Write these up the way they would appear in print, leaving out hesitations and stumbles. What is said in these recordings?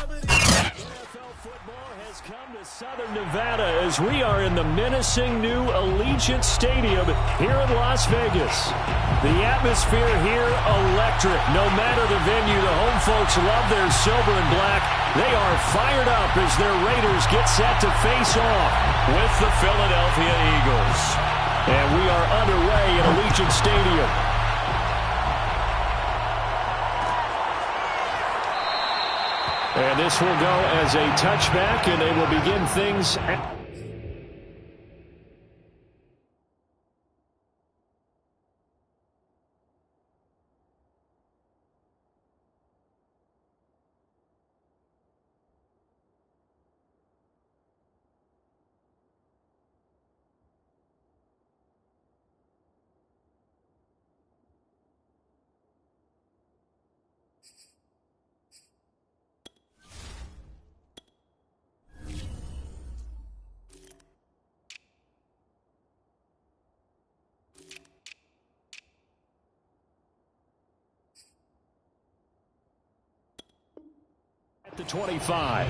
Football has come to Southern Nevada as we are in the menacing new Allegiant Stadium here in Las Vegas. The atmosphere here electric. No matter the venue, the home folks love their silver and black. They are fired up as their Raiders get set to face off with the Philadelphia Eagles. And we are underway at Allegiant Stadium. And this will go as a touchback, and they will begin things at the 25.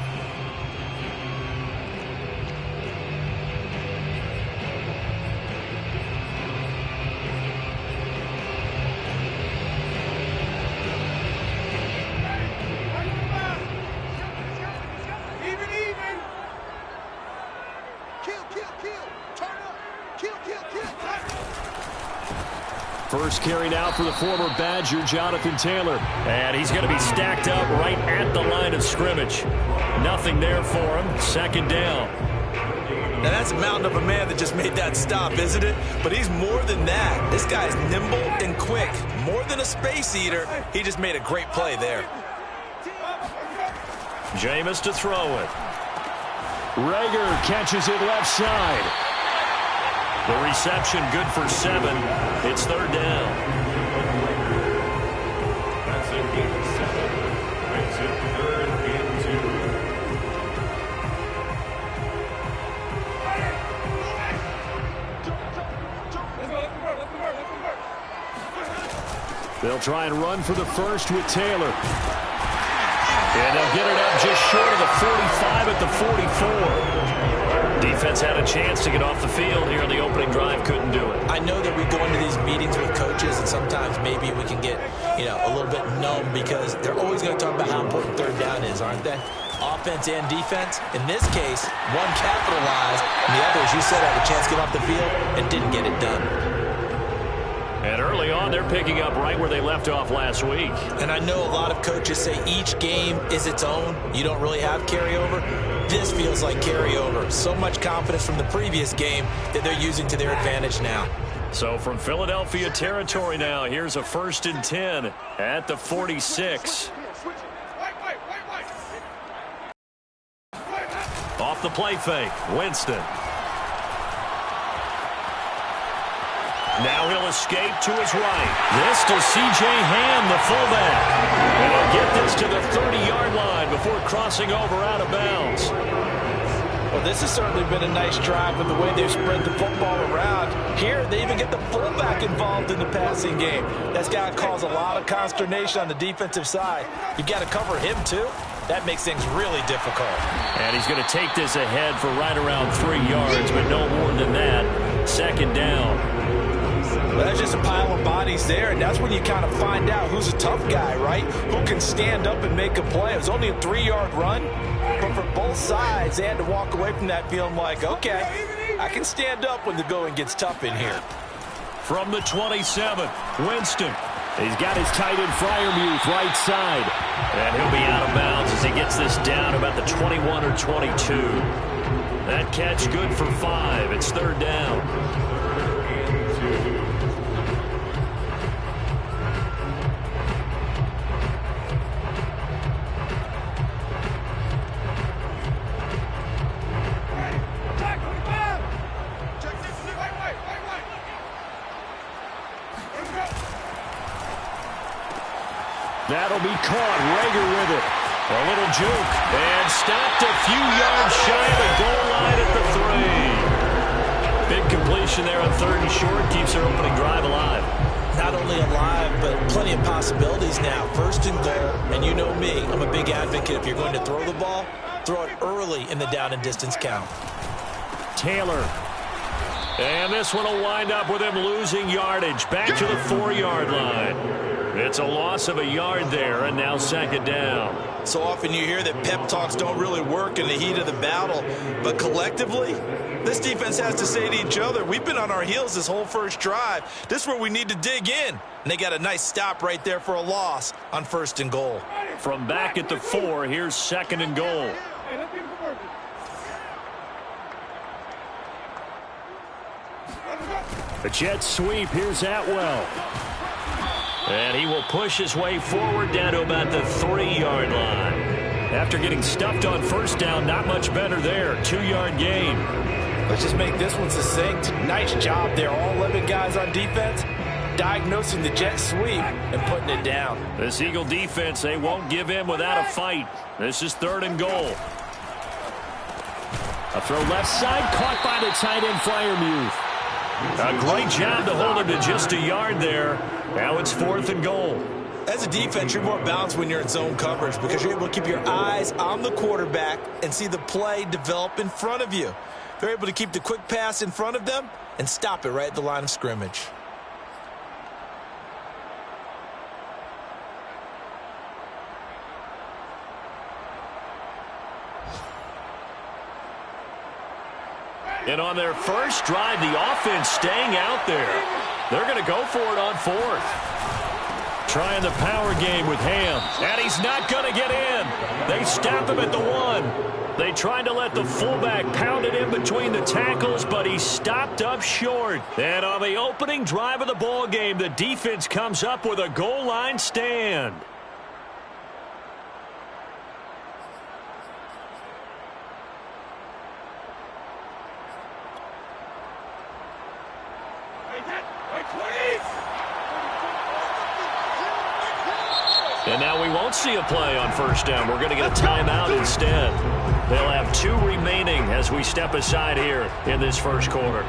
First carried out for the former Badger, Jonathan Taylor. And he's going to be stacked up right at the line of scrimmage. Nothing there for him. Second down. Now that's a mountain of a man that just made that stop, isn't it? But he's more than that. This guy's nimble and quick. More than a space eater. He just made a great play there. Jameis to throw it. Reagor catches it left side. The reception good for 7. It's third down. That's a gain of 7. Brings it 3rd and 2. They'll try and run for the first with Taylor. And they'll get it up just short of the 45 at the 44. Defense had a chance to get off the field here in the opening drive, couldn't do it. I know that we go into these meetings with coaches, and sometimes maybe we can get, a little bit numb because they're always going to talk about how important third down is, aren't they? Offense and defense. In this case, one capitalized, and the other, as you said, had a chance to get off the field and didn't get it done. And early on, they're picking up right where they left off last week. And I know a lot of coaches say each game is its own. You don't really have carryover. This feels like carryover. So much confidence from the previous game that they're using to their advantage now. So from Philadelphia territory now, here's a 1st and 10 at the 46. Off the play fake, Winston. Now he'll escape to his right. This to C.J. Ham, the fullback. And he'll get this to the 30-yard line before crossing over out of bounds. Well, this has certainly been a nice drive with the way they've spread the football around. Here, they even get the fullback involved in the passing game. That's got to cause a lot of consternation on the defensive side. You've got to cover him, too. That makes things really difficult. And he's going to take this ahead for right around 3 yards, but no more than that. Second down. Well, there's just a pile of bodies there, and that's when you kind of find out who's a tough guy, right? Who can stand up and make a play. It was only a 3-yard run, but for both sides, they had to walk away from that feeling like, okay, I can stand up when the going gets tough in here. From the 27, Winston. He's got his tight end Freiermuth right side. And he'll be out of bounds as he gets this down about the 21 or 22. That catch good for 5. It's third down. That'll be caught. Reagor with it. A little juke. And stopped a few yards shy of the goal line at the 3. Big completion there on 3rd and short. Keeps their opening drive alive. not only alive, but plenty of possibilities now. First and goal, and you know me, I'm a big advocate. If you're going to throw the ball, throw it early in the down and distance count. Taylor. And this one will wind up with him losing yardage back to the 4-yard line. It's a loss of a yard there, and now second down. So often you hear that pep talks don't really work in the heat of the battle, but collectively, this defense has to say to each other, we've been on our heels this whole first drive. This is where we need to dig in. And they got a nice stop right there for a loss on first and goal. From back at the 4, here's second and goal. The jet sweep. Here's Atwell. And he will push his way forward down to about the 3-yard line. After getting stuffed on first down, not much better there. 2-yard gain. Let's just make this one succinct. Nice job there. All 11 guys on defense diagnosing the jet sweep and putting it down. This Eagle defense, they won't give in without a fight. This is third and goal. A throw left side, caught by the tight end Freiermuth. A great job to hold him to just a yard there. Now it's fourth and goal. As a defense, you're more balanced when you're in zone coverage because you're able to keep your eyes on the quarterback and see the play develop in front of you. They're able to keep the quick pass in front of them and stop it right at the line of scrimmage. And on their first drive, the offense staying out there. They're going to go for it on fourth. Trying the power game with Ham. And he's not going to get in. They stop him at the 1. They tried to let the fullback pound it in between the tackles, but he stopped up short. And on the opening drive of the ball game, the defense comes up with a goal line stand. And now we won't see a play on first down. We're going to get a timeout instead. They'll have 2 remaining as we step aside here in this first quarter.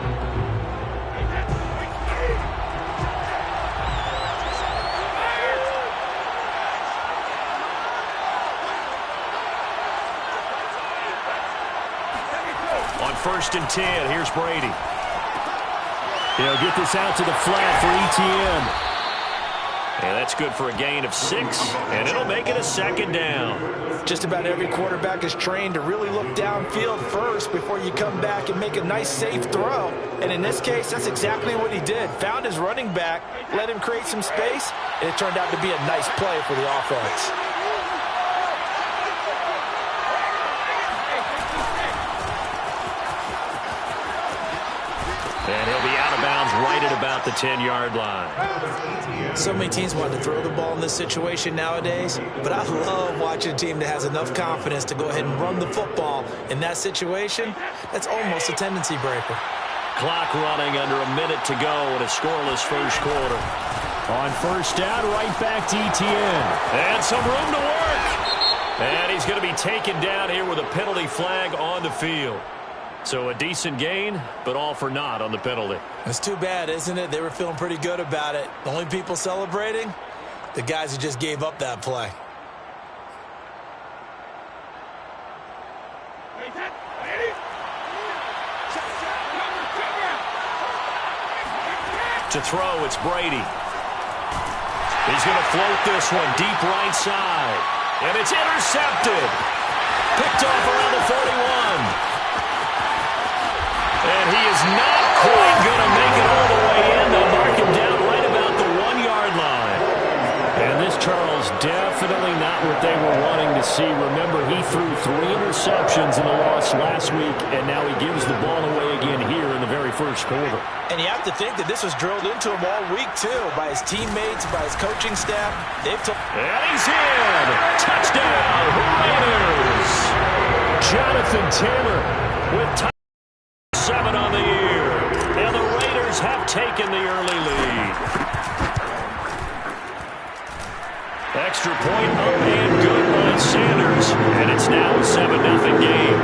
On first and 10, here's Brady. He'll get this out to the flat for Etienne. And that's good for a gain of 6, and it'll make it a second down. Just about every quarterback is trained to really look downfield first before you come back and make a nice, safe throw. And in this case, that's exactly what he did. Found his running back, let him create some space, and it turned out to be a nice play for the offense. And he'll be out of bounds right at about the 10-yard line. So many teams want to throw the ball in this situation nowadays, but I love watching a team that has enough confidence to go ahead and run the football. In that situation, that's almost a tendency breaker. Clock running under a minute to go in a scoreless first quarter. On first down, right back to Etienne. And some room to work. And he's going to be taken down here with a penalty flag on the field. So a decent gain, but all for naught on the penalty. It's too bad, isn't it? They were feeling pretty good about it. The only people celebrating, the guys who just gave up that play. To throw, it's Brady. He's going to float this one deep right side. And it's intercepted. Picked off around the 41. And he is not quite going to make it all the way in. They'll mark him down right about the 1-yard line. And this, Charles, definitely not what they were wanting to see. Remember, he threw 3 interceptions in the loss last week, and now he gives the ball away again here in the very first quarter. And you have to think that this was drilled into him all week, too, by his teammates, by his coaching staff. And he's in! Touchdown, Raiders! Jonathan Taylor with 7 on the year. And the Raiders have taken the early lead. Extra point up and good by Sanders. And it's now a 7-0 game.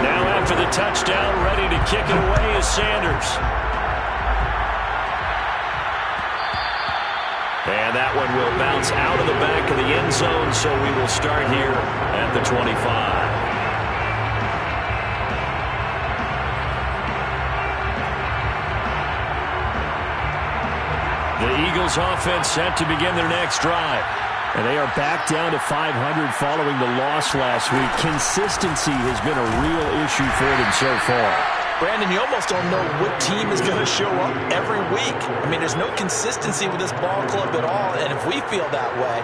Now after the touchdown, ready to to kick it away is Sanders. And that one will bounce out of the back of the end zone, so we will start here at the 25. The Eagles offense set to begin their next drive. And they are back down to 500 following the loss last week. Consistency has been a real issue for them so far. Brandon, you almost don't know what team is going to show up every week. I mean, there's no consistency with this ball club at all, and if we feel that way,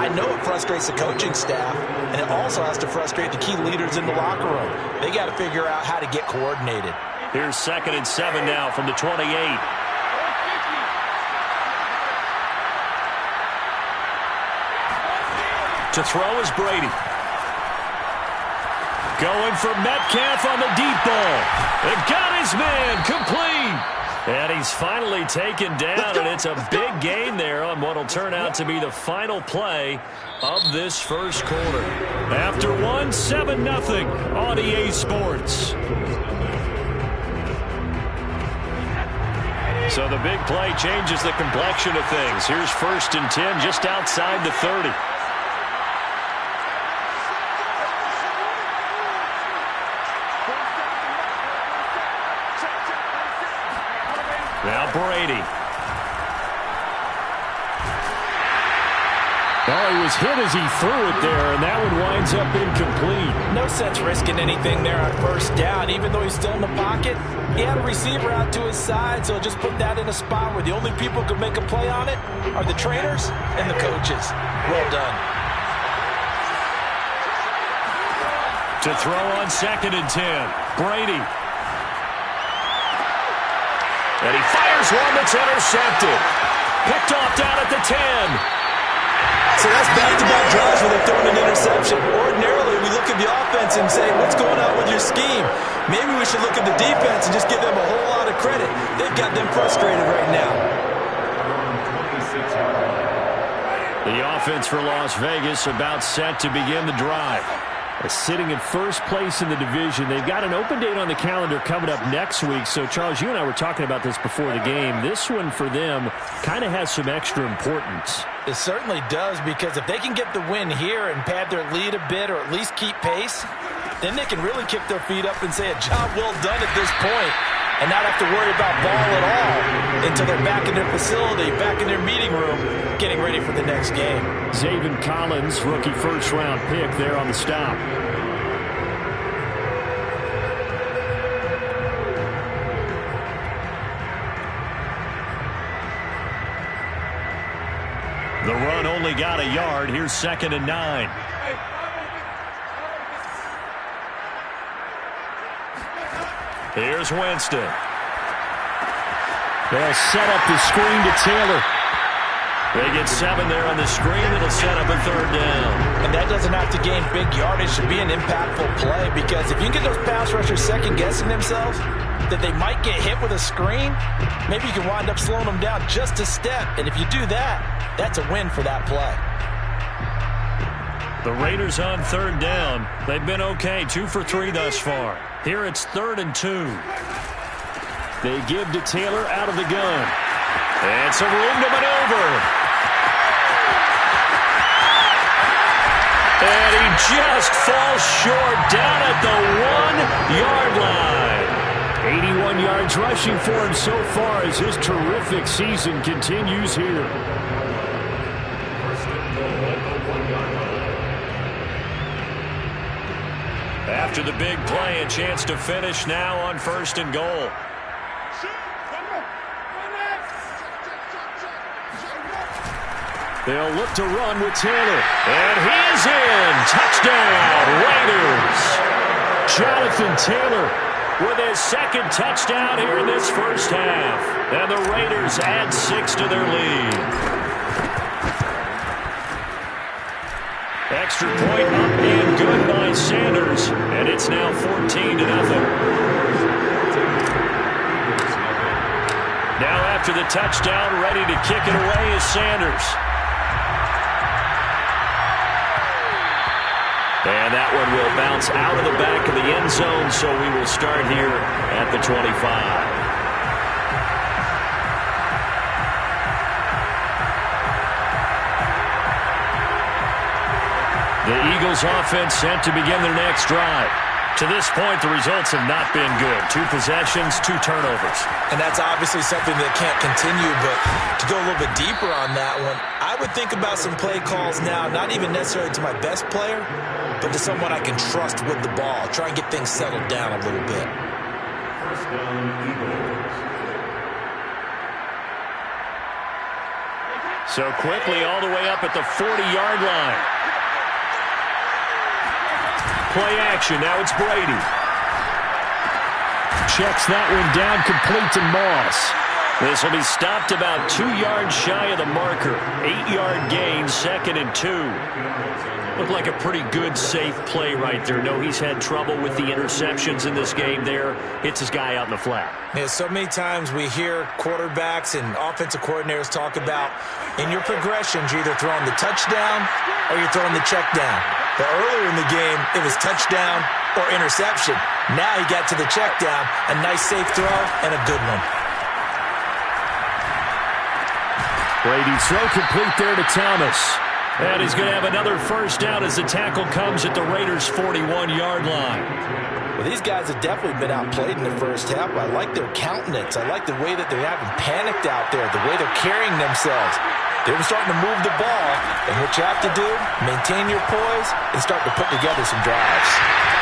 I know it frustrates the coaching staff, and it also has to frustrate the key leaders in the locker room. They got to figure out how to get coordinated. Here's 2nd and 7 now from the 28. To throw is Brady. Going for Metcalf on the deep ball. It got his man complete. And he's finally taken down, and it's a big gain there on what will turn out to be the final play of this first quarter. After one, 7-0 on EA Sports. So the big play changes the complexion of things. Here's 1st and 10 just outside the 30. Now Brady. Oh, he was hit as he threw it there, and that one winds up incomplete. No sense risking anything there on 1st down. Even though he's still in the pocket, he had a receiver out to his side, so just put that in a spot where the only people who can make a play on it are the trainers and the coaches. Well done. To throw on 2nd and 10, Brady. And he fires one that's intercepted. Picked off down at the 10. So that's back-to-back drives where they're throwing an interception. Ordinarily, we look at the offense and say, what's going on with your scheme? Maybe we should look at the defense and just give them a whole lot of credit. They've got them frustrated right now. The offense for Las Vegas about set to begin the drive. Sitting in 1st place in the division. They've got an open date on the calendar coming up next week. So, Charles, you and I were talking about this before the game. This one for them kind of has some extra importance. It certainly does, because if they can get the win here and pad their lead a bit or at least keep pace, then they can really kick their feet up and say a job well done at this point and not have to worry about ball at all until they're back in their facility, back in their meeting room, getting ready for the next game. Zaven Collins, rookie 1st-round pick there on the stop. The run only got a yard. Here's 2nd and 9. Here's Winston. They'll set up the screen to Taylor. They get 7 there on the screen. It'll set up a 3rd down. And that doesn't have to gain big yardage to be an impactful play, because if you can get those pass rushers second-guessing themselves that they might get hit with a screen, maybe you can wind up slowing them down just a step. And if you do that, that's a win for that play. The Raiders on 3rd down. They've been okay, 2 for 3 thus far. Here it's 3rd and 2. They give to Taylor out of the gun. And some room to maneuver. And he just falls short down at the 1-yard line. 81 yards rushing for him so far as his terrific season continues here. After the big play, a chance to finish now on 1st and goal. They'll look to run with Taylor. And he is in. Touchdown, Raiders. Jonathan Taylor with his 2nd touchdown here in this 1st half. And the Raiders add 6 to their lead. Extra point up and good by Sanders. And it's now 14-0. Now after the touchdown, ready to kick it away is Sanders. And that one will bounce out of the back of the end zone, so we will start here at the 25. The Eagles offense set to begin their next drive. To this point, the results have not been good. 2 possessions, 2 turnovers. And that's obviously something that can't continue, but to go a little bit deeper on that one, I would think about some play calls now, not even necessarily to my best player, but to someone I can trust with the ball. Try and get things settled down a little bit. First down, Eagles. So quickly all the way up at the 40-yard line. Play action. Now it's Brady. Checks that one down, complete to Moss. This will be stopped about 2 yards shy of the marker. 8-yard gain, 2nd and 2. Looked like a pretty good, safe play right there. No, he's had trouble with the interceptions in this game there. Hits his guy out in the flat. Yeah, so many times we hear quarterbacks and offensive coordinators talk about in your progressions, you're either throwing the touchdown or you're throwing the check down. But earlier in the game, it was touchdown or interception. Now he got to the check down, a nice safe throw and a good one. Brady throw complete there to Thomas. And he's going to have another first down as the tackle comes at the Raiders' 41-yard line. Well, these guys have definitely been outplayed in the first half. I like their countenance. I like the way that they're having panicked out there, the way they're carrying themselves. They're starting to move the ball, and what you have to do, maintain your poise and start to put together some drives.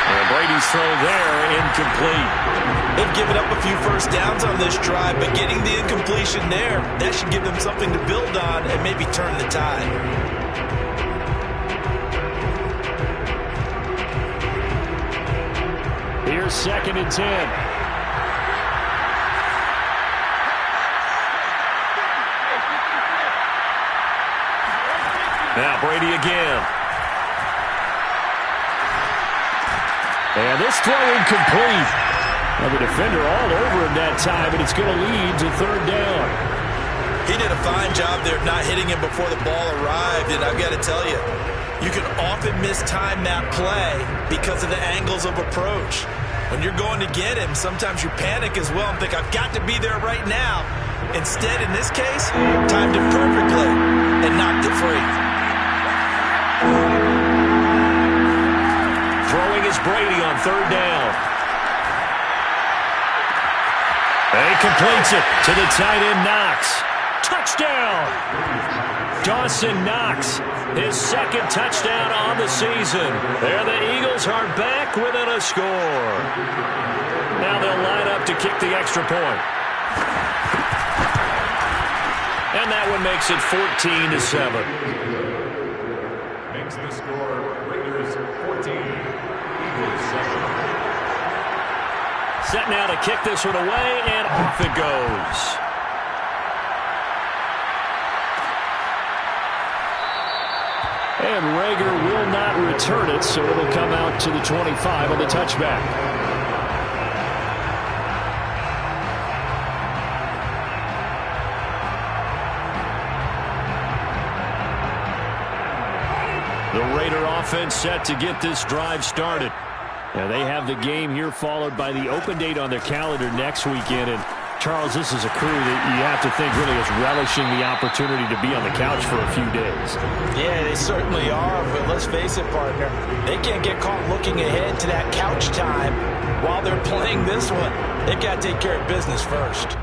And Brady's throw there, incomplete. They've given up a few first downs on this drive, but getting the incompletion there, that should give them something to build on and maybe turn the tide. Here's 2nd and 10. Now Brady again. And this throw incomplete. Well, the defender all over him that time, and it's going to lead to 3rd down. He did a fine job there of not hitting him before the ball arrived, and I've got to tell you, you can often mistime that play because of the angles of approach. When you're going to get him, sometimes you panic as well and think, I've got to be there right now. Instead, in this case, timed it perfectly and knocked it free. Throwing is Brady on 3rd down. And he completes it to the tight end, Knox. Touchdown! Dawson Knox, his 2nd touchdown on the season. There the Eagles are back within a score. Now they'll line up to kick the extra point. And that one makes it 14-7. Makes the score Raiders 14, Eagles 7. Set now to kick this one away, and off it goes. And Reagor will not return it, so it'll come out to the 25 on the touchback. The Raider offense set to get this drive started. Now they have the game here followed by the open date on their calendar next weekend. And Charles, this is a crew that you have to think really is relishing the opportunity to be on the couch for a few days. Yeah, they certainly are, but let's face it, partner. They can't get caught looking ahead to that couch time while they're playing this one. They've got to take care of business first.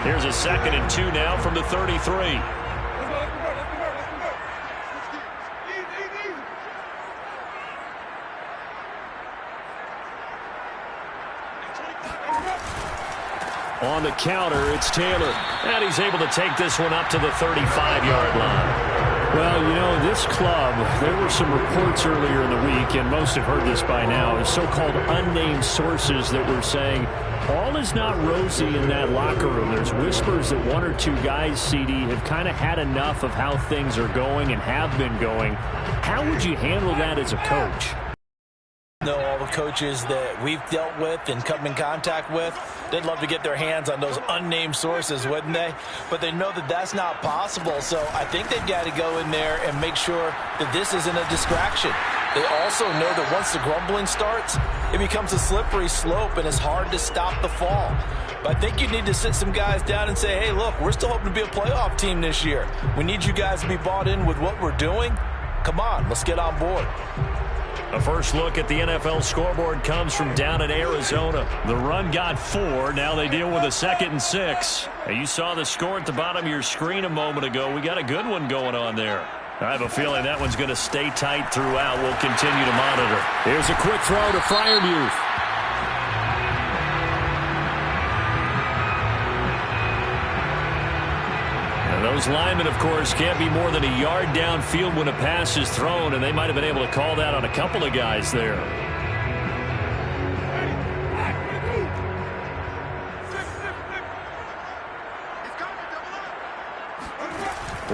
Here's a 2nd and 2 now from the 33. On the counter, it's Taylor. And he's able to take this one up to the 35-yard line. Well, you know, this club, there were some reports earlier in the week, and most have heard this by now, so-called unnamed sources that were saying all is not rosy in that locker room. There's whispers that 1 or 2 guys, CD, have kind of had enough of how things are going and have been going. How would you handle that as a coach? Know all the coaches that we've dealt with and come in contact with, they'd love to get their hands on those unnamed sources, wouldn't they? But they know that that's not possible, so I think they've got to go in there and make sure that this isn't a distraction. They also know that once the grumbling starts, it becomes a slippery slope and it's hard to stop the fall. But I think you need to sit some guys down and say, hey, look, we're still hoping to be a playoff team this year. We need you guys to be bought in with what we're doing. Come on, let's get on board. A first look at the NFL scoreboard comes from down in Arizona. The run got 4. Now they deal with a 2nd and 6. Now you saw the score at the bottom of your screen a moment ago. We got a good one going on there. I have a feeling that one's going to stay tight throughout. We'll continue to monitor. Here's a quick throw to Freiermuth. Those linemen, of course, can't be more than a yard downfield when a pass is thrown, and they might have been able to call that on a couple of guys there.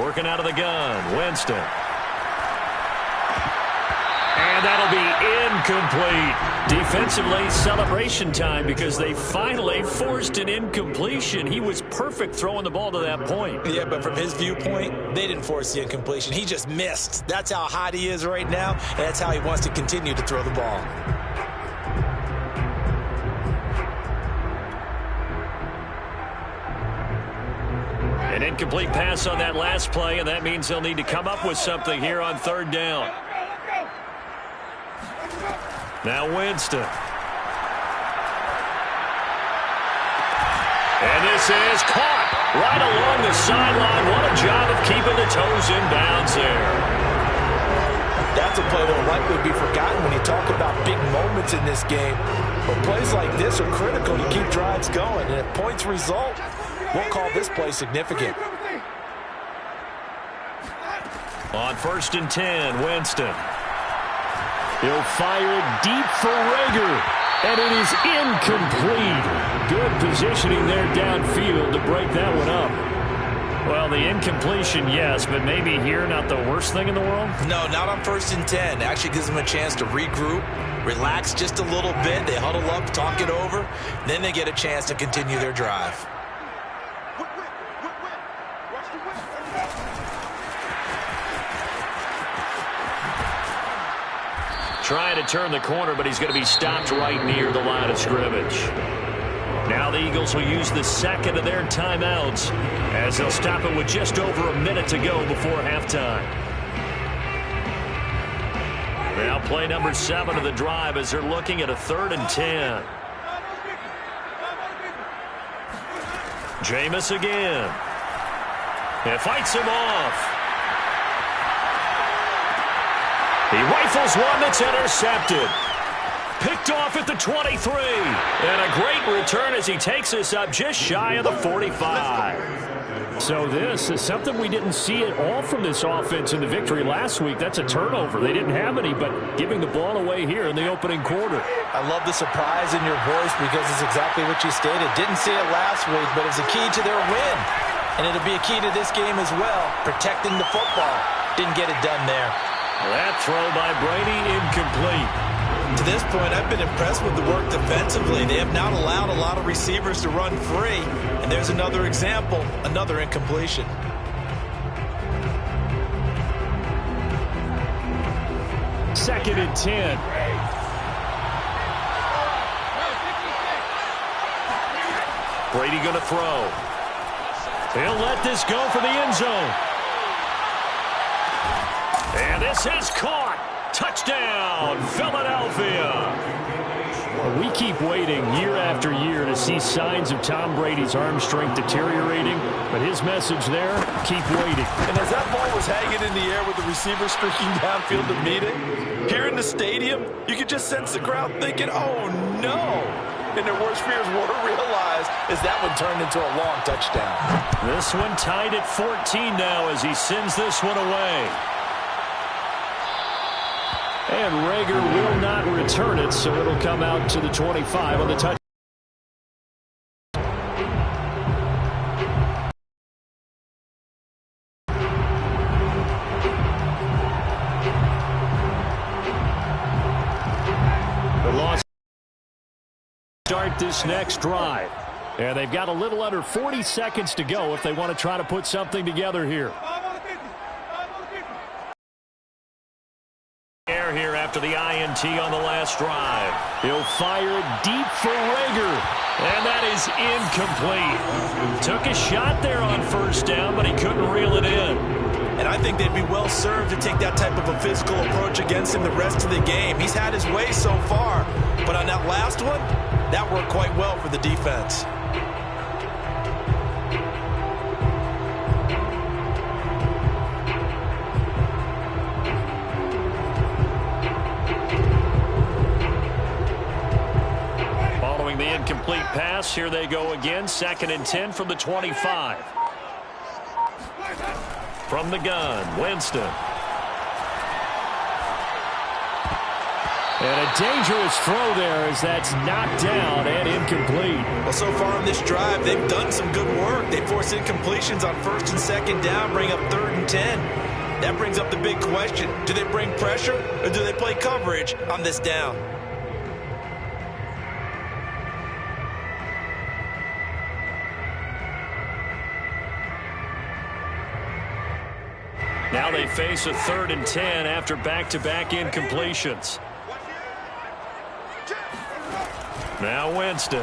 Working out of the gun, Winston. And that'll be incomplete. Defensively, celebration time because they finally forced an incompletion. He was perfect throwing the ball to that point. Yeah, but from his viewpoint, they didn't force the incompletion. He just missed. That's how hot he is right now, and that's how he wants to continue to throw the ball. An incomplete pass on that last play, and that means they'll need to come up with something here on 3rd down. Now Winston. And this is caught right along the sideline. What a job of keeping the toes in bounds there. That's a play that will likely be forgotten when you talk about big moments in this game. But plays like this are critical to keep drives going. And if points result, we'll call this play significant. On 1st and 10, Winston. He'll fire it deep for Reagor, and it is incomplete. Good positioning there downfield to break that one up. Well, the incompletion, yes, but maybe here not the worst thing in the world? No, not on 1st and 10. Actually gives them a chance to regroup, relax just a little bit. They huddle up, talk it over, then they get a chance to continue their drive. Trying to turn the corner, but he's going to be stopped right near the line of scrimmage. Now the Eagles will use the 2nd of their timeouts as they'll stop it with just over a minute to go before halftime. Now play number 7 of the drive as they're looking at a 3rd and 10. Jameis again. And fights him off. He rifles one that's intercepted. Picked off at the 23. And a great return as he takes us up just shy of the 45. So this is something we didn't see at all from this offense in the victory last week. That's a turnover. They didn't have any, but giving the ball away here in the opening quarter. I love the surprise in your voice because it's exactly what you stated. Didn't see it last week, but it's a key to their win. And it'll be a key to this game as well, protecting the football. Didn't get it done there. That throw by Brady incomplete. To this point, I've been impressed with the work defensively. They have not allowed a lot of receivers to run free. And there's another example, another incompletion. Second and 10. Brady going to throw. He'll let this go for the end zone. And this is caught. Touchdown, Philadelphia. Well, we keep waiting year after year to see signs of Tom Brady's arm strength deteriorating, but his message there, keep waiting. And as that ball was hanging in the air with the receiver streaking downfield to meet it, here in the stadium, you could just sense the crowd thinking, oh no. And their worst fears were realized as that one turned into a long touchdown. This one tied at 14 now as he sends this one away. And Reagor will not return it, so it'll come out to the 25 on the touch. The start this next drive. And they've got a little under 40 seconds to go if they want to try to put something together here. Here after the INT on the last drive. He'll fire it deep for Rager. And that is incomplete. Took a shot there on first down, but he couldn't reel it in. And I think they'd be well served to take that type of a physical approach against him the rest of the game. He's had his way so far, but on that last one, that worked quite well for the defense. The incomplete pass. Here they go again. 2nd and 10 from the 25. From the gun, Winston. And a dangerous throw there as that's knocked down and incomplete. Well, so far on this drive, they've done some good work. They force incompletions on 1st and 2nd down, bring up 3rd and 10. That brings up the big question. Do they bring pressure or do they play coverage on this down? Now they face a 3rd and 10 after back-to-back incompletions. Now Winston.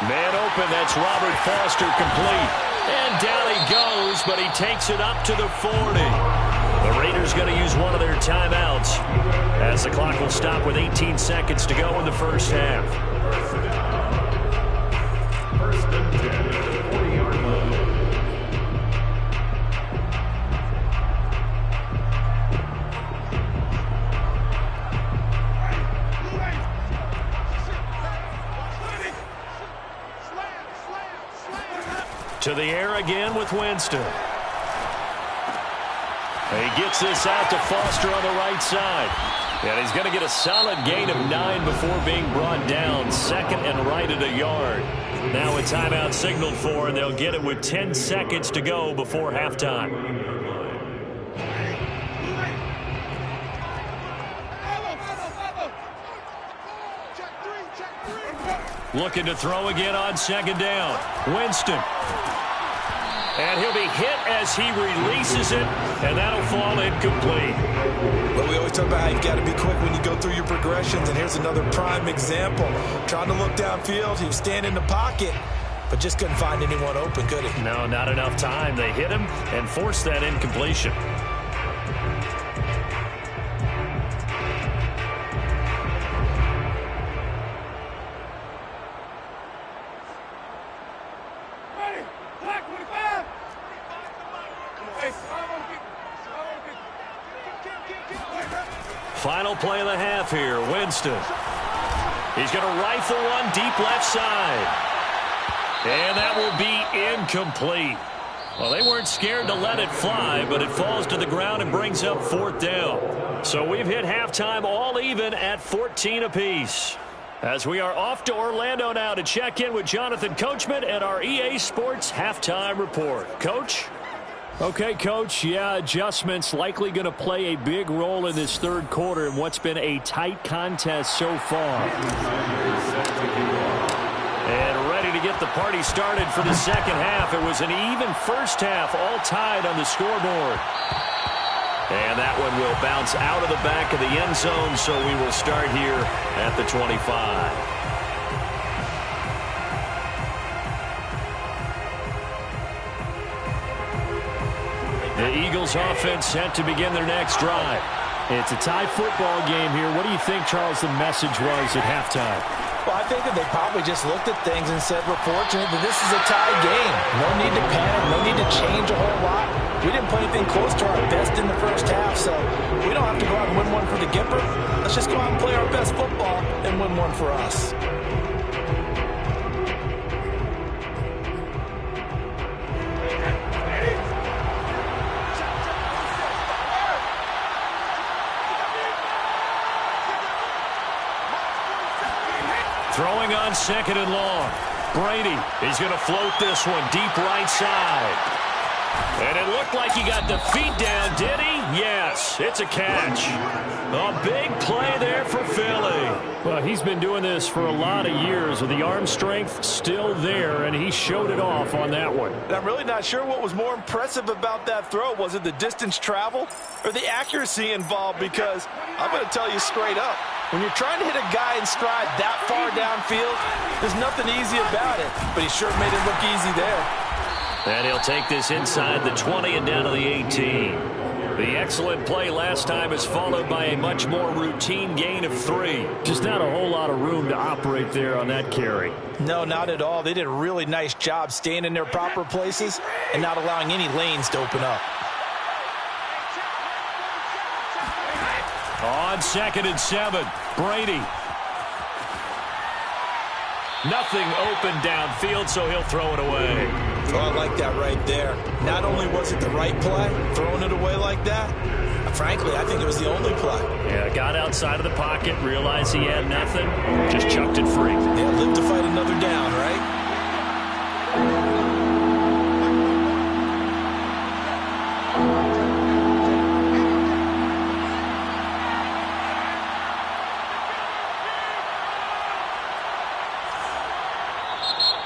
Man open, that's Robert Foster complete. And down he goes, but he takes it up to the 40. The Raiders going to use one of their timeouts as the clock will stop with 18 seconds to go in the first half. First and 10 at the 40-yard line. To the air again with Winston. He gets this out to Foster on the right side. And he's going to get a solid gain of 9 before being brought down. 2nd and right at a yard. Now a timeout signaled for, and they'll get it with 10 seconds to go before halftime. Looking to throw again on 2nd down. Winston. And he'll be hit as he releases it, and that'll fall incomplete. Well, we always talk about how you've got to be quick when you go through your progressions, and here's another prime example. Trying to look downfield, he was standing in the pocket, but just couldn't find anyone open, could he? No, not enough time. They hit him and forced that incompletion. Final play of the half here, Winston. He's going to rifle one deep left side. And that will be incomplete. Well, they weren't scared to let it fly, but it falls to the ground and brings up 4th down. So we've hit halftime all even at 14 apiece. As we are off to Orlando now to check in with Jonathan Coachman at our EA Sports Halftime Report. Coach? Okay, Coach, yeah, adjustments likely going to play a big role in this 3rd quarter in what's been a tight contest so far. And ready to get the party started for the 2nd half. It was an even first half, all tied on the scoreboard. And that one will bounce out of the back of the end zone, so we will start here at the 25. The Eagles offense set to begin their next drive. It's a tie football game here. What do you think, Charles, the message was at halftime? Well, I think that they probably just looked at things and said, we're fortunate that this is a tie game. No need to panic, no need to change a whole lot. We didn't play anything close to our best in the first half, so we don't have to go out and win one for the Gipper. Let's just go out and play our best football and win one for us. Throwing on 2nd and long. Brady, he's going to float this one deep right side. And it looked like he got the feet down, did he? Yes, it's a catch. A big play there for Philly. Well, he's been doing this for a lot of years with the arm strength still there, and he showed it off on that one. And I'm really not sure what was more impressive about that throw. Was it the distance traveled or the accuracy involved? Because I'm going to tell you straight up, when you're trying to hit a guy in stride that far downfield, there's nothing easy about it. But he sure made it look easy there. And he'll take this inside the 20 and down to the 18. The excellent play last time is followed by a much more routine gain of 3. Just not a whole lot of room to operate there on that carry. No, not at all. They did a really nice job staying in their proper places and not allowing any lanes to open up. On 2nd and 7, Brady. Nothing open downfield, so he'll throw it away. Oh, I like that right there. Not only was it the right play, throwing it away like that, frankly, I think it was the only play. Yeah, got outside of the pocket, realized he had nothing, just chucked it free. Yeah, live to fight another down, right?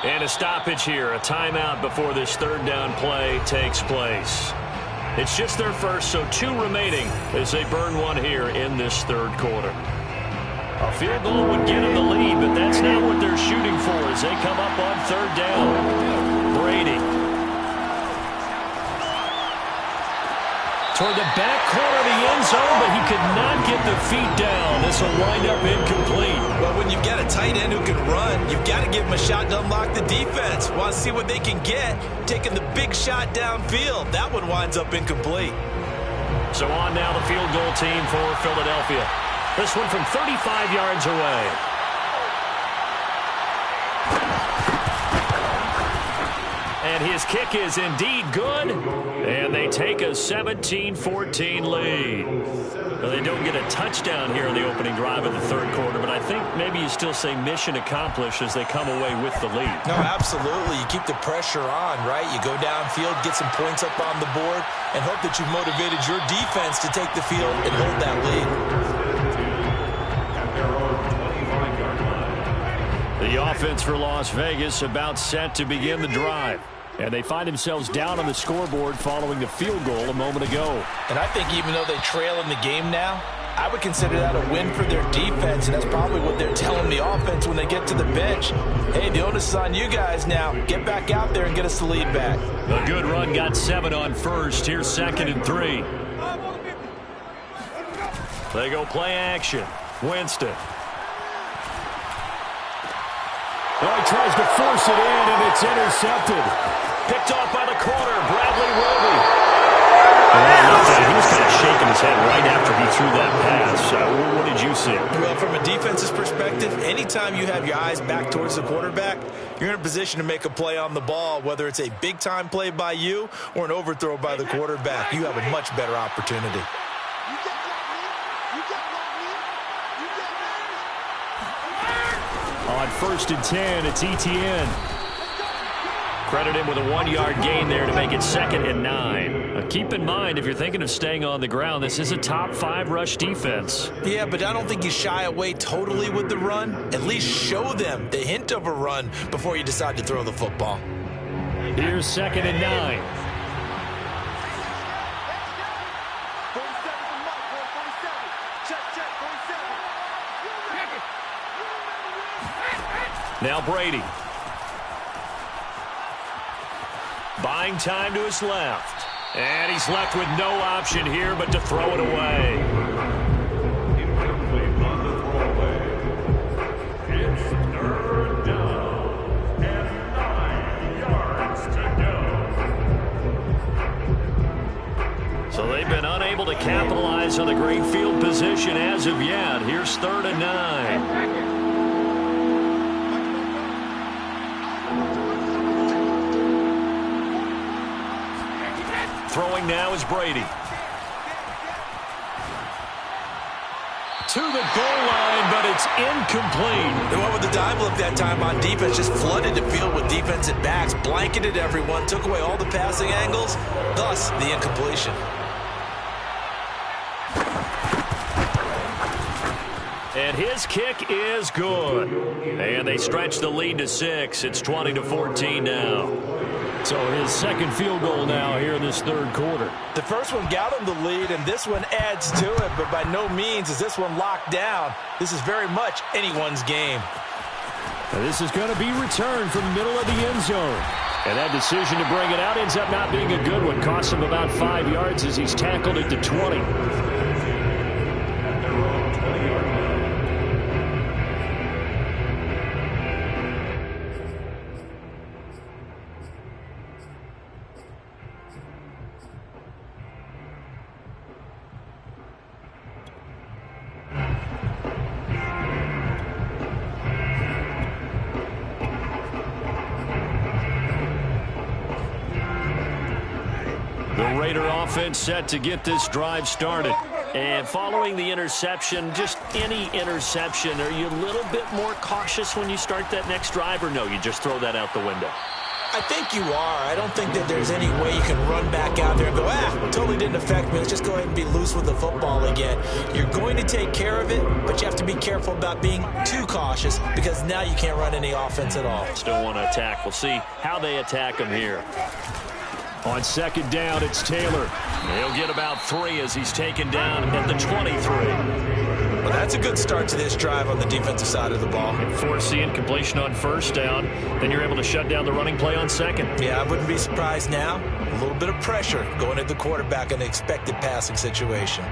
And a stoppage here, a timeout before this 3rd down play takes place. It's just their first, so 2 remaining as they burn 1 here in this 3rd quarter. A field goal would get them the lead, but that's not what they're shooting for as they come up on 3rd down. Brady. Toward the back corner of the end zone, but he could not get the feet down. This will wind up incomplete. Well, when you've got a tight end who can run, you've got to give him a shot to unlock the defense. Want to see what they can get, taking the big shot downfield. That one winds up incomplete. So on now the field goal team for Philadelphia. This one from 35 yards away. And his kick is indeed good. And they take a 17-14 lead. Well, they don't get a touchdown here in the opening drive of the 3rd quarter, but I think maybe you still say mission accomplished as they come away with the lead. No, absolutely. You keep the pressure on, right? You go downfield, get some points up on the board, and hope that you've motivated your defense to take the field and hold that lead. The offense for Las Vegas about set to begin the drive. And they find themselves down on the scoreboard following the field goal a moment ago. And I think even though they trail in the game now, I would consider that a win for their defense, and that's probably what they're telling the offense when they get to the bench. Hey, the onus is on you guys now. Get back out there and get us the lead back. A good run got 7 on first. Here's 2nd and 3. They go play action. Winston. Oh, he tries to force it in, and it's intercepted. Picked off by the corner, Bradley Roby. He was kind of shaking his head right after he threw that pass. What did you see? Well, from a defense's perspective, anytime you have your eyes back towards the quarterback, you're in a position to make a play on the ball, whether it's a big-time play by you or an overthrow by the quarterback. You have a much better opportunity. On 1st and 10, it's Etienne. Credit him with a 1-yard gain there to make it 2nd and 9. Now keep in mind, if you're thinking of staying on the ground, this is a top 5 rush defense. Yeah, but I don't think you shy away totally with the run. At least show them the hint of a run before you decide to throw the football. Here's 2nd and 9. Now Brady. Buying time to his left. And he's left with no option here but to throw it away. Incomplete on the throwaway. It's 3rd down and 9 yards to go. So they've been unable to capitalize on the great field position as of yet. Here's 3rd and 9. Throwing now is Brady. To the goal line, but it's incomplete. They went with the dive look that time on defense, just flooded the field with defensive backs, blanketed everyone, took away all the passing angles, thus the incompletion. And his kick is good. And they stretch the lead to 6. It's 20-14 now. So his second field goal now here in this third quarter. The first one got him the lead, and this one adds to it, but by no means is this one locked down. This is very much anyone's game. Now this is going to be returned from the middle of the end zone. And that decision to bring it out ends up not being a good one. Costs him about 5 yards as he's tackled at the 20. Offense set to get this drive started. And following the interception, just any interception, are you a little bit more cautious when you start that next drive, or no, you just throw that out the window? I think you are. I don't think that there's any way you can run back out there and go, totally didn't affect me. Let's just go ahead and be loose with the football again. You're going to take care of it, but you have to be careful about being too cautious because now you can't run any offense at all. Still want to attack. We'll see how they attack him here. On second down, it's Taylor. He'll get about 3 as he's taken down at the 23. Well, that's a good start to this drive on the defensive side of the ball. And force the incompletion on first down. Then you're able to shut down the running play on second. Yeah, I wouldn't be surprised now. A little bit of pressure going at the quarterback in the expected passing situation.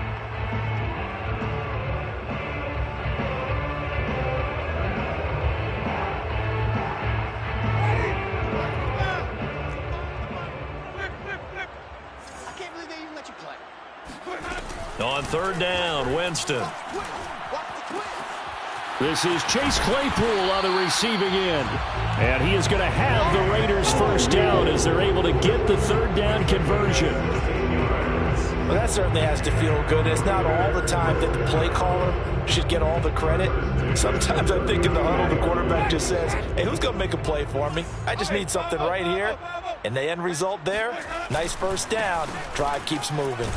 On third down, Winston. This is Chase Claypool on the receiving end. And he is going to have the Raiders first down as they're able to get the third down conversion. Well, that certainly has to feel good. It's not all the time that the play caller should get all the credit. Sometimes I think in the huddle, the quarterback just says, hey, who's going to make a play for me? I just need something right here. And the end result there, nice first down. Drive keeps moving.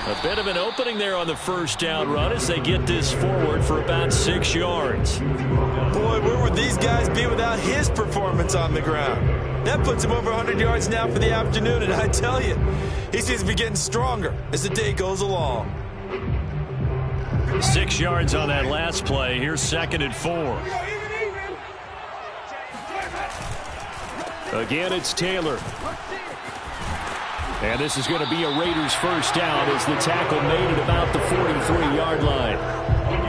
A bit of an opening there on the first down run as they get this forward for about 6 yards. Boy, where would these guys be without his performance on the ground? That puts him over 100 yards now for the afternoon, and I tell you, he seems to be getting stronger as the day goes along. 6 yards on that last play. Here's 2nd and 4. Again, it's Taylor. And this is going to be a Raiders first down as the tackle made at about the 43-yard line.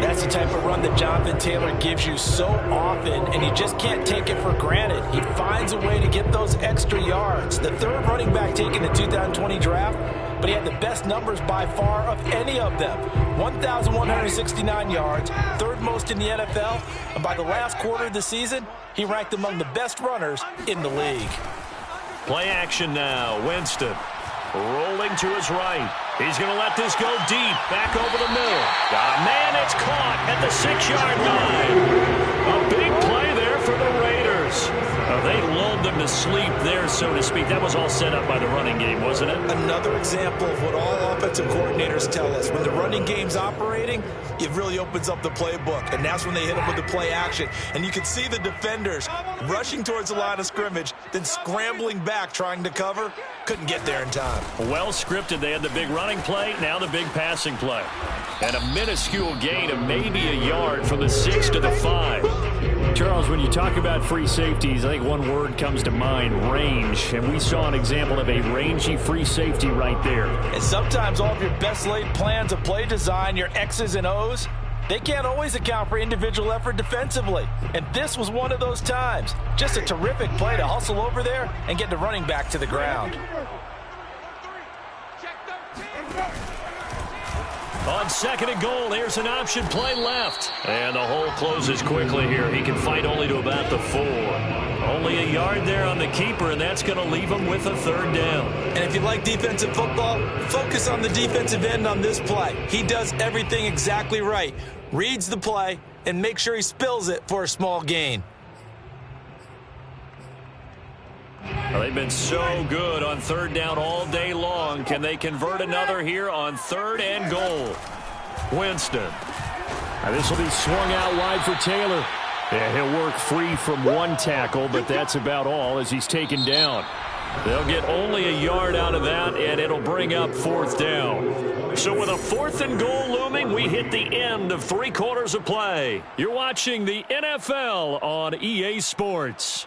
That's the type of run that Jonathan Taylor gives you so often, and you just can't take it for granted. He finds a way to get those extra yards. The third running back taken in the 2020 draft, but he had the best numbers by far of any of them. 1,169 yards, third most in the NFL, and by the last quarter of the season, he ranked among the best runners in the league. Play action now, Winston. Rolling to his right. He's going to let this go deep. Back over the middle. Got a man. It's caught at the 6-yard line. A big play there for the Raiders. They lulled them to sleep there, so to speak. That was all set up by the running game, wasn't it? Another example of what all offensive coordinators tell us. When the running game's operating, it really opens up the playbook. And that's when they hit them with the play action. And you can see the defenders rushing towards the line of scrimmage, then scrambling back trying to cover. Couldn't get there in time. Well scripted. They had the big running play, now the big passing play. And a minuscule gain of maybe a yard from the 6 to the 5. Charles, when you talk about free safeties, I think one word comes to mind, range. And we saw an example of a rangy free safety right there. And sometimes all of your best laid plans of play design, your X's and O's, they can't always account for individual effort defensively. And this was one of those times. Just a terrific play to hustle over there and get the running back to the ground. On 2nd and goal, here's an option play left. And the hole closes quickly here. He can fight only to about the 4. Only a yard there on the keeper, and that's going to leave him with a 3rd down. And if you like defensive football, focus on the defensive end on this play. He does everything exactly right. Reads the play and makes sure he spills it for a small gain. Well, they've been so good on 3rd down all day long. Can they convert another here on 3rd and goal? Winston. This will be swung out wide for Taylor. Yeah, he'll work free from one tackle, but that's about all as he's taken down. They'll get only a yard out of that, and it'll bring up 4th down. So with a 4th and goal looming, we hit the end of 3 quarters of play. You're watching the NFL on EA Sports.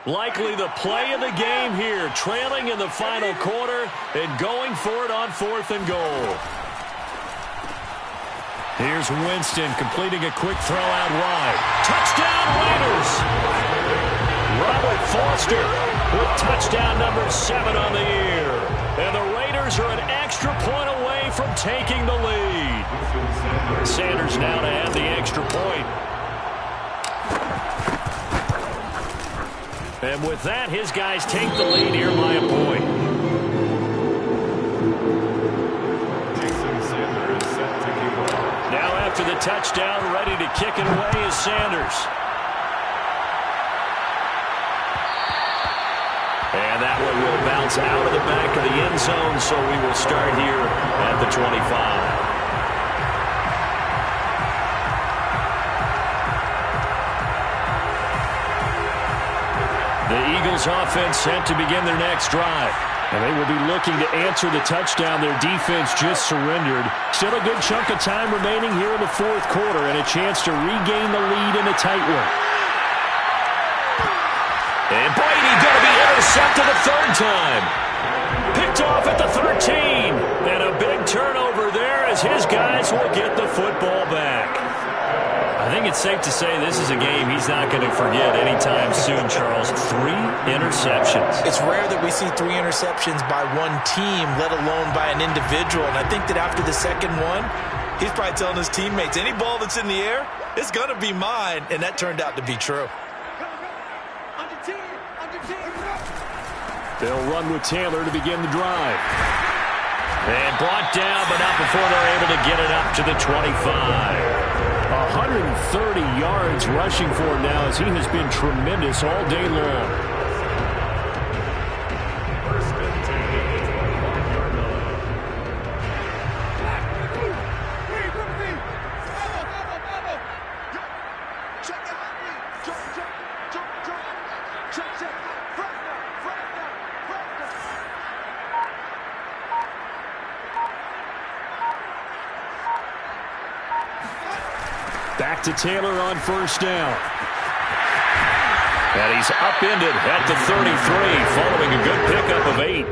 Likely the play of the game here, trailing in the final quarter and going for it on 4th and goal. Here's Winston completing a quick throw out wide. Touchdown Raiders! Robert Foster with touchdown number 7 on the year. And the Raiders are an extra point away from taking the lead. Sanders now to add the extra point. And with that, his guys take the lead here by a point. Now after the touchdown, ready to kick it away is Sanders. And that one will bounce out of the back of the end zone, so we will start here at the 25. The Eagles offense set to begin their next drive. And they will be looking to answer the touchdown their defense just surrendered. Still a good chunk of time remaining here in the 4th quarter and a chance to regain the lead in a tight one. And Brady going to be intercepted a 3rd time. Picked off at the 13. And a big turnover there as his guys will get the football back. I think it's safe to say this is a game he's not going to forget anytime soon, Charles. 3 interceptions. It's rare that we see 3 interceptions by one team, let alone by an individual. And I think that after the second one, he's probably telling his teammates, any ball that's in the air, it's going to be mine. And that turned out to be true. They'll run with Taylor to begin the drive. And brought down, but not before they're able to get it up to the 25. 130 yards rushing for him now as he has been tremendous all day long. Back to Taylor on 1st down. And he's upended at the 33, following a good pickup of 8.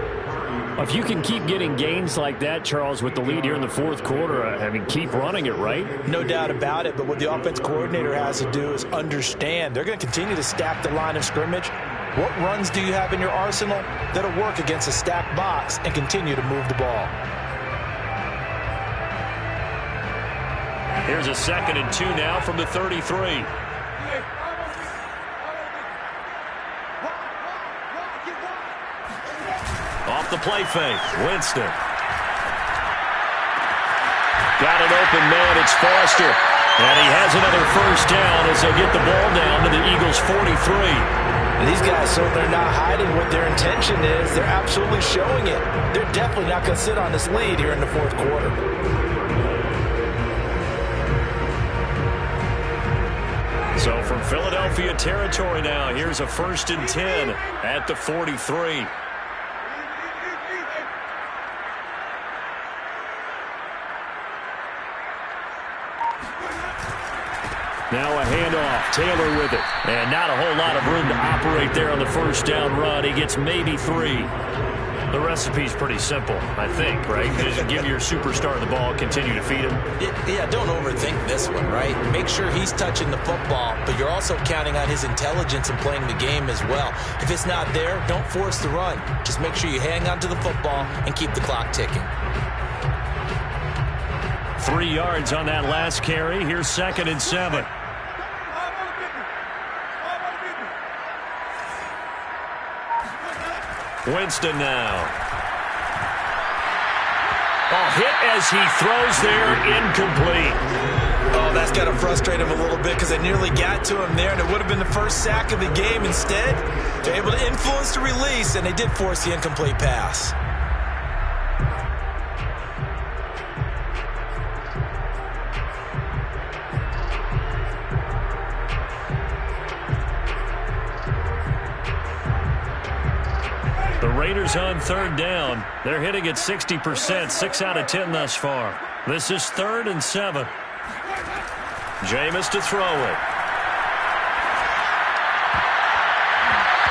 If you can keep getting gains like that, Charles, with the lead here in the 4th quarter, I mean, keep running it, right? No doubt about it, but what the offense coordinator has to do is understand they're going to continue to stack the line of scrimmage. What runs do you have in your arsenal that'll work against a stacked box and continue to move the ball? Here's a 2nd and 2 now from the 33. Off the play fake, Winston. Got an open man, it's Foster. And he has another 1st down as they get the ball down to the Eagles' 43. These guys certainly are not hiding what their intention is. They're absolutely showing it. They're definitely not going to sit on this lead here in the 4th quarter. So from Philadelphia territory now, here's a 1st and 10 at the 43. Now a handoff, Taylor with it. And not a whole lot of room to operate there on the 1st down run. He gets maybe 3. The recipe's pretty simple, I think, right? Just give your superstar the ball, continue to feed him. Yeah, don't overthink this one, right? Make sure he's touching the football, but you're also counting on his intelligence in playing the game as well. If it's not there, don't force the run. Just make sure you hang on to the football and keep the clock ticking. 3 yards on that last carry. Here's 2nd and 7. Winston now. A hit as he throws there, incomplete. Oh, that's got to frustrate him a little bit because they nearly got to him there, and it would have been the first sack of the game. Instead, they're able to influence the release, and they did force the incomplete pass. The Raiders on third down. They're hitting at 60%, 6 out of 10 thus far. This is 3rd and 7. Jameis to throw it.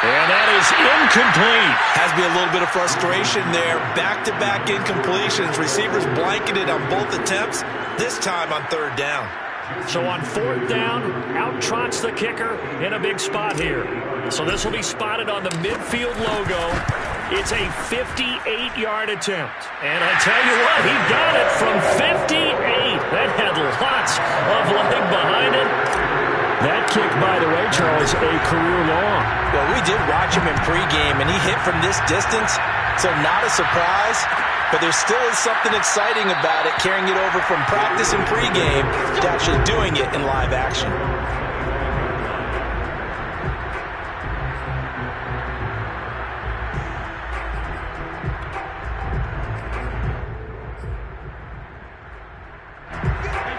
And that is incomplete. Has to be a little bit of frustration there. Back-to-back incompletions. Receivers blanketed on both attempts, this time on 3rd down. So on 4th down, out trots the kicker in a big spot here. So this will be spotted on the midfield logo. It's a 58-yard attempt. And I tell you what, he got it from 58. That had lots of leg behind it. That kick, by the way, Charles, a career long. Well, we did watch him in pregame, and he hit from this distance, so not a surprise. But there still is something exciting about it, carrying it over from practice and pregame to actually doing it in live action.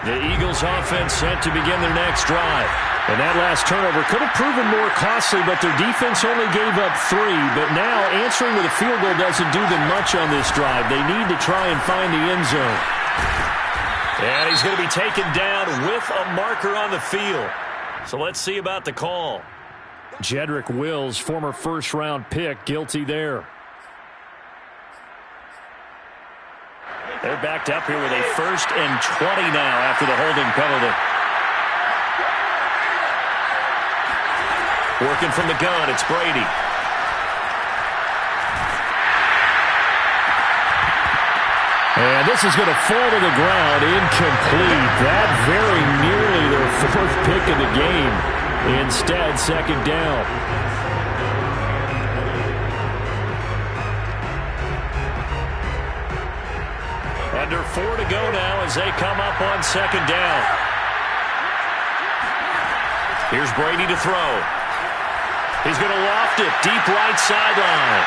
The Eagles offense set to begin their next drive. And that last turnover could have proven more costly, but their defense only gave up 3. But now answering with a field goal doesn't do them much on this drive. They need to try and find the end zone. And he's going to be taken down with a marker on the field. So let's see about the call. Jedrick Wills, former first-round pick, guilty there. They're backed up here with a 1st and 20 now after the holding penalty. Working from the gun, it's Brady. And this is going to fall to the ground, incomplete. That very nearly their 4th pick of the game. Instead, 2nd down. Under 4 to go now as they come up on 2nd down. Here's Brady to throw. He's going to loft it deep right sideline.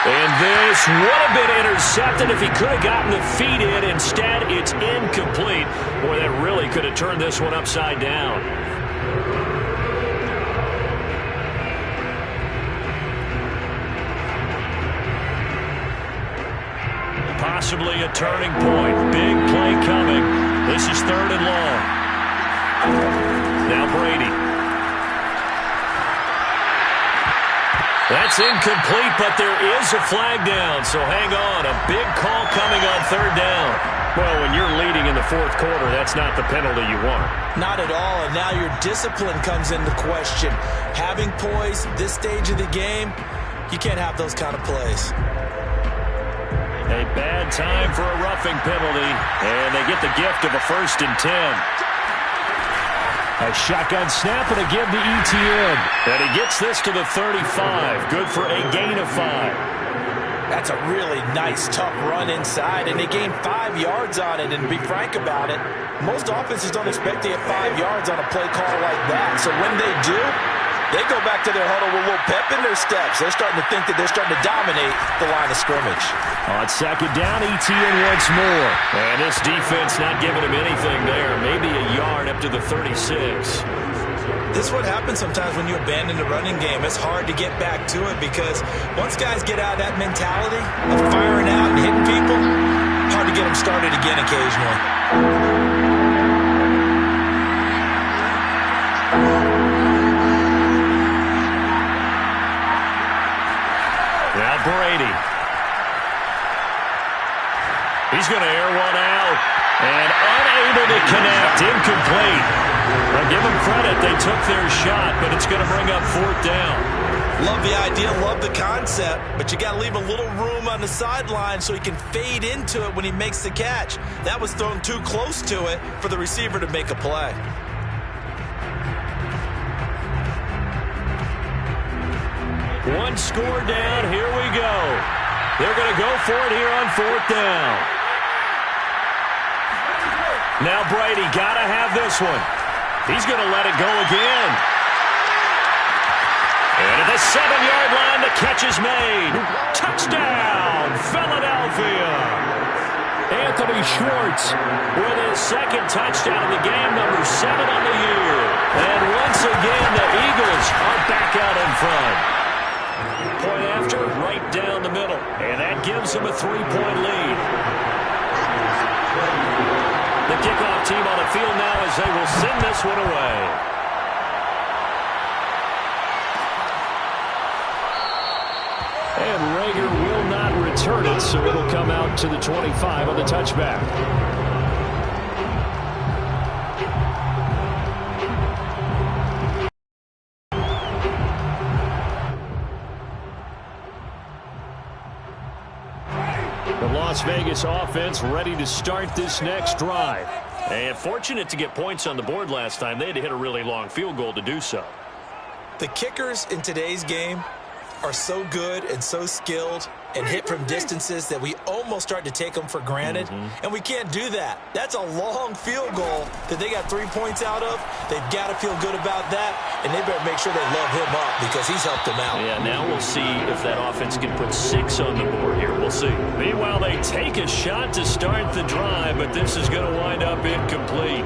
And this would have been intercepted if he could have gotten the feet in. Instead, it's incomplete. Boy, that really could have turned this one upside down. Possibly a turning point. Big play coming. This is 3rd and long. Now Brady. That's incomplete, but there is a flag down, so hang on. A big call coming on 3rd down. Well, when you're leading in the 4th quarter, that's not the penalty you want. Not at all, and now your discipline comes into question. Having poise this stage of the game, you can't have those kind of plays. A bad time for a roughing penalty, and they get the gift of a 1st and 10. A shotgun snap and a give to Etienne. And he gets this to the 35. Good for a gain of 5. That's a really nice, tough run inside, and they gained 5 yards on it. And to be frank about it, most offenses don't expect to get 5 yards on a play call like that. So when they do, they go back to their huddle with a little pep in their steps. They're starting to think that they're starting to dominate the line of scrimmage. On 2nd down, Etienne once more. And this defense not giving him anything there. Maybe a yard up to the 36. This is what happens sometimes when you abandon the running game. It's hard to get back to it because once guys get out of that mentality of firing out and hitting people, hard to get them started again occasionally. Brady. He's going to air one out and unable to connect. Incomplete. I'll give them credit. They took their shot, but it's going to bring up 4th down. Love the idea, love the concept, but you got to leave a little room on the sideline so he can fade into it when he makes the catch. That was thrown too close to it for the receiver to make a play. One score down. Here we go. They're going to go for it here on 4th down. Now Brady got to have this one. He's going to let it go again. And at the 7-yard line, the catch is made. Touchdown, Philadelphia. Anthony Schwartz with his second touchdown of the game, number 7 on the year. And once again, the Eagles are back out in front. Point after, right down the middle. And that gives them a 3-point lead. The kickoff team on the field now as they will send this one away. And Rager will not return it, so it'll come out to the 25 on the touchback. The Las Vegas offense ready to start this next drive. And fortunate to get points on the board last time. They had to hit a really long field goal to do so. The kickers in today's game are so good and so skilled and hit from distances that we almost start to take them for granted. And we can't do that. That's a long field goal that they got 3 points out of. They've got to feel good about that, and they better make sure they love him up because he's helped them out. Yeah, now we'll see if that offense can put 6 on the board here. We'll see. Meanwhile, they take a shot to start the drive, but this is going to wind up incomplete.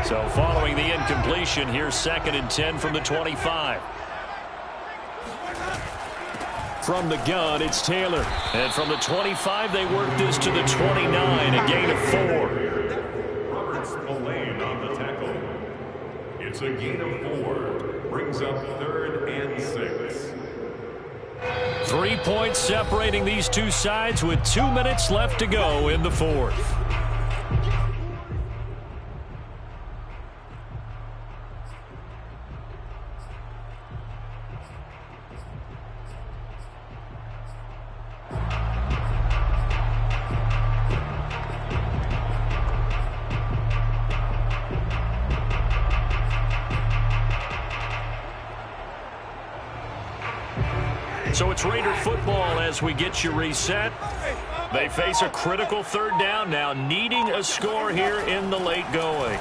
So following the incompletion, here's 2nd and 10 from the 25. From the gun, it's Taylor. And from the 25, they work this to the 29, a gain of 4. Robert Spillane on the tackle. It's a gain of 4. Brings up 3rd and 6. 3 points separating these two sides with 2 minutes left to go in the 4th. So it's Raider football as we get you reset. They face a critical 3rd down now, needing a score here in the late going.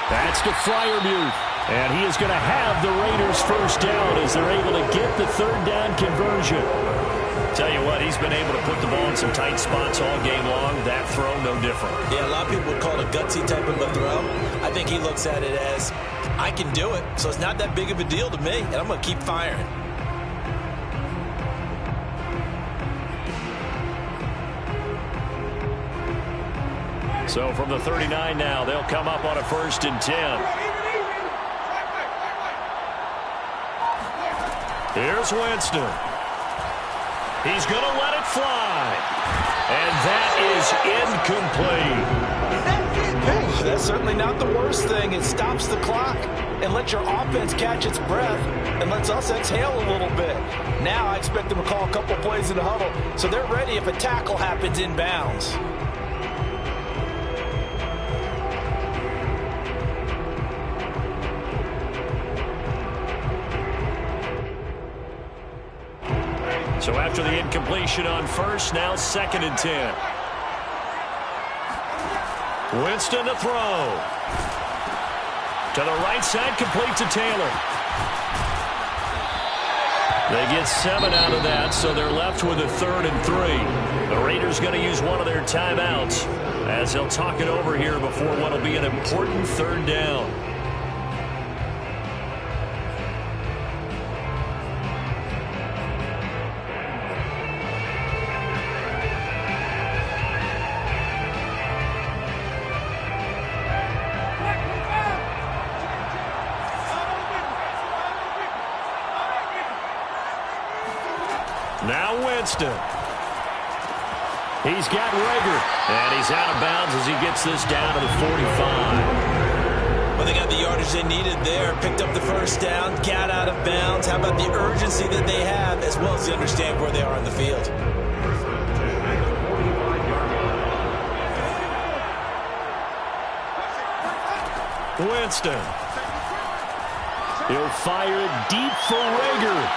That's to Freiermuth. And he is going to have the Raiders' 1st down as they're able to get the 3rd down conversion. Tell you what, he's been able to put the ball in some tight spots all game long. That throw, no different. Yeah, a lot of people would call it a gutsy type of a throw. I think he looks at it as, I can do it, so it's not that big of a deal to me, and I'm going to keep firing. So from the 39 now, they'll come up on a 1st and 10. Here's Winston. He's going to let it fly. And that is incomplete. That's certainly not the worst thing. It stops the clock and lets your offense catch its breath and lets us exhale a little bit. Now I expect them to call a couple plays in the huddle so they're ready if a tackle happens in bounds. So after the incompletion on 1st, now 2nd and 10. Winston to throw. To the right side, complete to Taylor. They get 7 out of that, so they're left with a 3rd and 3. The Raiders going to use one of their timeouts as they'll talk it over here before what will be an important 3rd down. Now Winston. He's got Rager. And he's out of bounds as he gets this down to the 45. Well, they got the yardage they needed there. Picked up the 1st down. Got out of bounds. How about the urgency that they have as well as they understand where they are on the field? Winston. He'll fire deep for Rager.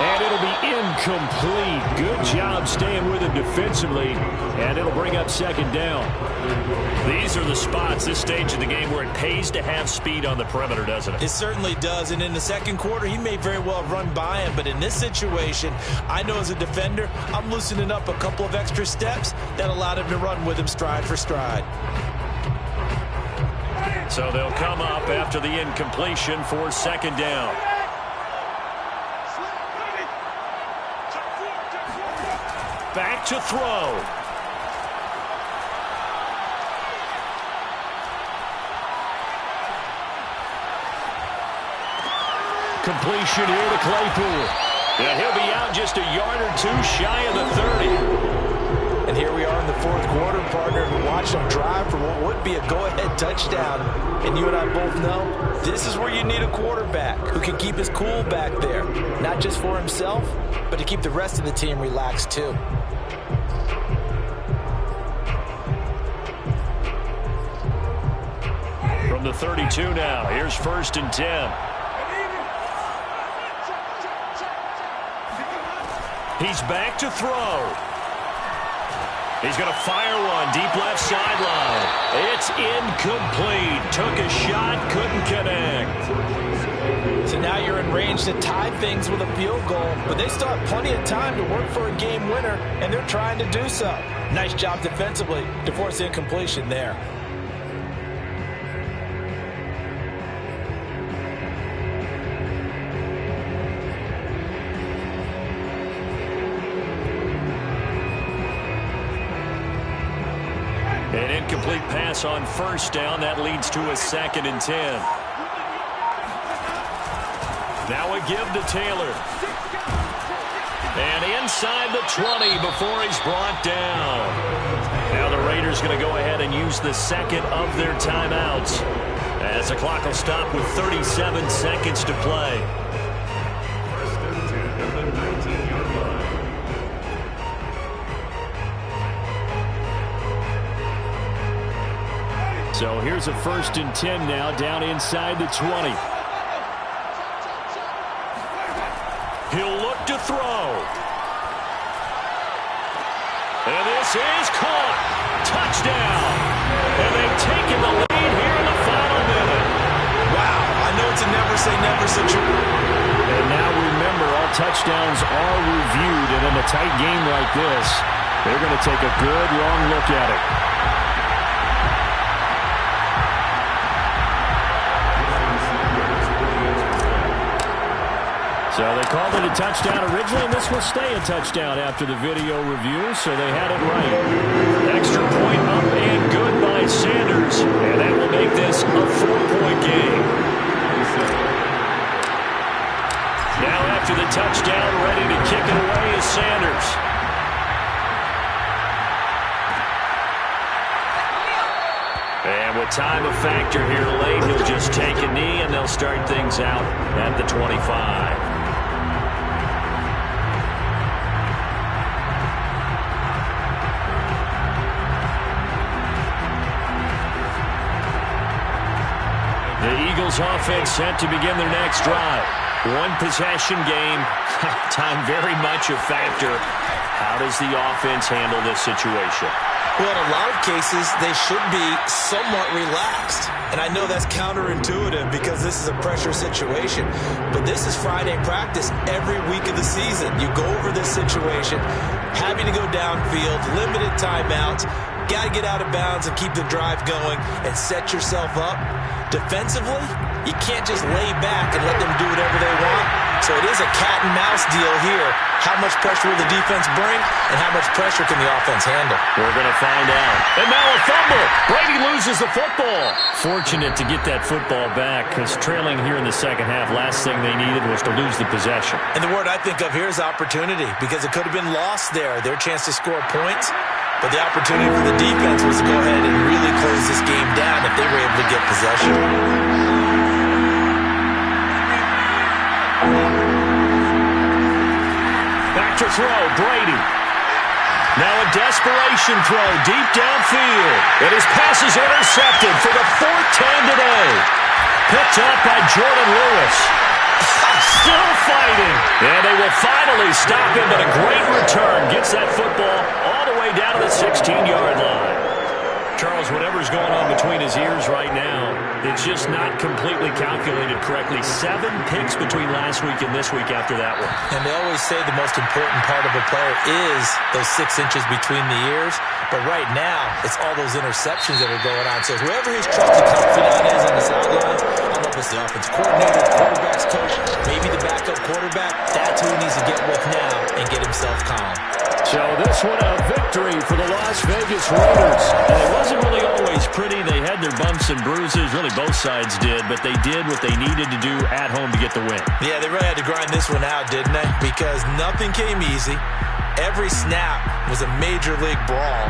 And it'll be incomplete. Good job staying with him defensively. And it'll bring up second down. These are the spots, this stage of the game, where it pays to have speed on the perimeter, doesn't it? It certainly does. And in the second quarter, he may very well have run by him. But in this situation, I know as a defender, I'm loosening up a couple of extra steps that allowed him to run with him stride for stride. So they'll come up after the incompletion for second down. Back to throw. Completion here to Claypool. And he'll be out just a yard or two shy of the 30. And here we are in the fourth quarter, partner, and watch them drive for what would be a go-ahead touchdown. And you and I both know this is where you need a quarterback who can keep his cool back there. Not just for himself, but to keep the rest of the team relaxed too. From the 32 now, here's 1st and 10. He's back to throw. He's going to fire one deep left sideline. It's incomplete. Took a shot, couldn't connect. So now you're in range to tie things with a field goal, but they still have plenty of time to work for a game winner, and they're trying to do so. Nice job defensively to force incompletion there. An incomplete pass on 1st down. That leads to a 2nd and 10. Now a give to Taylor. And inside the 20 before he's brought down. Now the Raiders going to go ahead and use the second of their timeouts, as the clock will stop with 37 seconds to play. First and 10 at the 19-yard line. So here's a 1st and 10 now, down inside the 20. He'll look to throw. And this is caught. Touchdown. And they've taken the lead here in the final minute. Wow, I know it's a never-say-never situation. And now remember, all touchdowns are reviewed, and in a tight game like this, they're going to take a good long look at it. So they called it a touchdown originally, and this will stay a touchdown after the video review, so they had it right. Extra point up and good by Sanders, and that will make this a 4-point game. Now after the touchdown, ready to kick it away is Sanders. And with time a factor here late, he'll just take a knee, and they'll start things out at the 25. Offense set to begin their next drive. One possession game. Time very much a factor. How does the offense handle this situation? Well, in a lot of cases, they should be somewhat relaxed. And I know that's counterintuitive because this is a pressure situation. But this is Friday practice every week of the season. You go over this situation, having to go downfield, limited timeouts, got to get out of bounds and keep the drive going and set yourself up. Defensively, you can't just lay back and let them do whatever they want. So it is a cat and mouse deal here. How much pressure will the defense bring, and how much pressure can the offense handle? We're going to find out. And now a fumble. Brady loses the football. Fortunate to get that football back, because trailing here in the second half, last thing they needed was to lose the possession. And the word I think of here is opportunity, because it could have been lost there. Their chance to score points. But the opportunity for the defense was to go ahead and really close this game down if they were able to get possession. Back to throw, Brady. Now a desperation throw deep downfield. And his pass is intercepted for the 4th time today. picked up by Jordan Lewis. Still fighting. And they will finally stop him, but a great return. Gets that football all the way down to the 16-yard line. Charles, whatever's going on between his ears right now, it's just not completely calculated correctly. 7 picks between last week and this week after that one. And they always say the most important part of a player is those 6 inches between the ears. But right now, it's all those interceptions that are going on. So whoever his trusted confidant is on the sidelines, I don't know if it's the offense coordinator, quarterback's coach, maybe the backup quarterback, that's who he needs to get with now and get himself calm. So this one a victory for the Las Vegas Raiders. And it wasn't really always pretty. They had their bumps and bruises. Really both sides did. But they did what they needed to do at home to get the win. Yeah, they really had to grind this one out, didn't they? Because nothing came easy. Every snap was a major league brawl.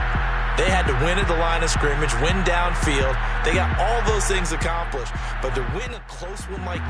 They had to win at the line of scrimmage, win downfield. They got all those things accomplished. But to win a close one like this,